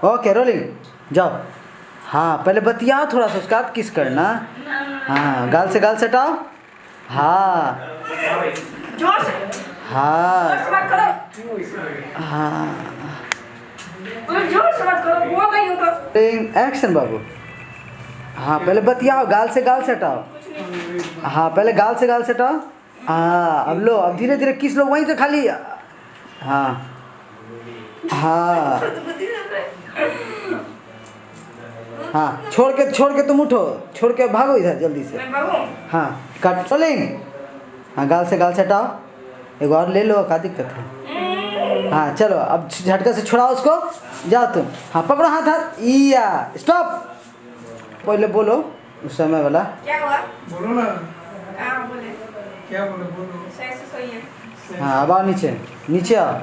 Okay rolling, जाओ। हाँ पहले बतियाओ थोड़ा सा, उसका बाद किस करना। हाँ गाल से गाल सटाओ। हाँ हाँ हाँ एक्शन बाबू। हाँ पहले बतियाओ, गाल से गाल सटाओ। हाँ पहले गाल से गाल सटाओ। हाँ अब लो, अब धीरे धीरे किस लो वहीं से खाली। हाँ हाँ हाँ छोड़ के तुम उठो, छोड़ के भागो इधर जल्दी से। हाँ कट रोलिंग। हाँ गाल से गाल सटाओ। एक और ले लो, क्या दिक्कत है। हाँ चलो अब झटका से छुड़ाओ उसको, जाओ तुम। हाँ पकड़ो हाथ हाथ, इया स्टॉप। पहले बोलो उस समय वाला। क्या हुआ? बोलो ना। बोले क्या बोले? बोलो। सही से सोइए। हाँ अब आओ नीचे, नीचे आओ।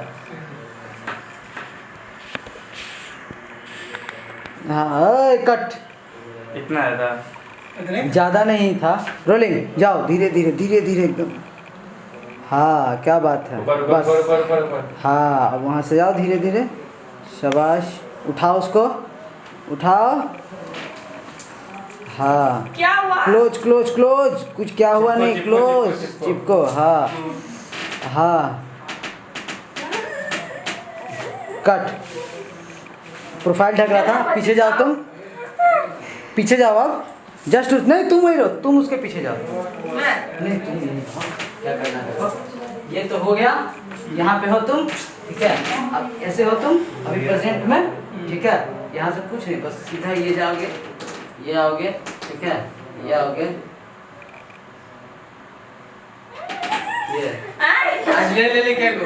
हाँ कट। इतना ज़्यादा ज़्यादा नहीं था। रोलिंग, जाओ धीरे धीरे धीरे धीरे एकदम। हाँ क्या बात है, ऊपर बस। ऊपर ऊपर ऊपर ऊपर। हाँ अब वहाँ से जाओ धीरे धीरे। शाबाश, उठाओ उसको, उठाओ। हाँ क्या हुआ? क्लोज क्लोज क्लोज, कुछ क्या हुआ नहीं, क्लोज चिपको। हाँ हाँ कट। प्रोफाइल ढक रहा था, पीछे जाओ तुम, पीछे जाओ अब। जस्ट नहीं तुम वही रहो, तुम उसके पीछे जाओ। नहीं तुम नहीं, क्या करना है देखो। ये तो हो गया, यहाँ पे हो तुम, ठीक है। अब ऐसे हो तुम अभी प्रेजेंट में, ठीक है। यहाँ से कुछ नहीं, बस सीधा ये जाओगे, ये आओगे, ठीक है, ये आओगे, ये आज ले क्या करो?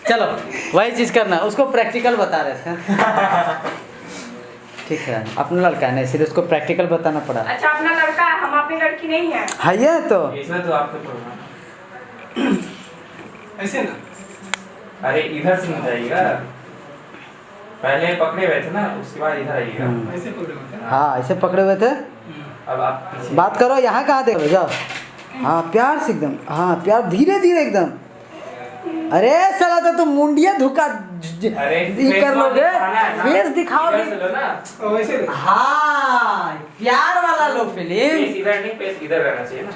चलो वही चीज़ करना, उसको प्रैक्टिकल बता रहे थे। ठीक है अपना लड़का है ना, इसलिए उसको प्रैक्टिकल बताना पड़ा। अच्छा अपना लड़का है, हम अपनी लड़की नहीं है। हाँ ये तो इसमें तो आपको तो ऐसे ना। अरे इधर से नहीं जाइएगा, पहले पकड़े हुए थे ना, उसके बाद इधर आइएगा। ऐसे पकड़े होते हैं। हाँ ऐसे पकड़े हुए थे। अब आप पीछे बात करो, यहाँ कहाँ देखो, जाओ। हाँ प्यार से एकदम, हाँ प्यार धीरे धीरे एकदम। अरे साला तो तुम मुंडिया धुका ये कर लोगे, फेस दिखाओगे। इधर से लो ना। वैसे हाँ प्यार वाला लो फिल्म। फेस इधर नहीं, फेस इधर रहना चाहिए ना।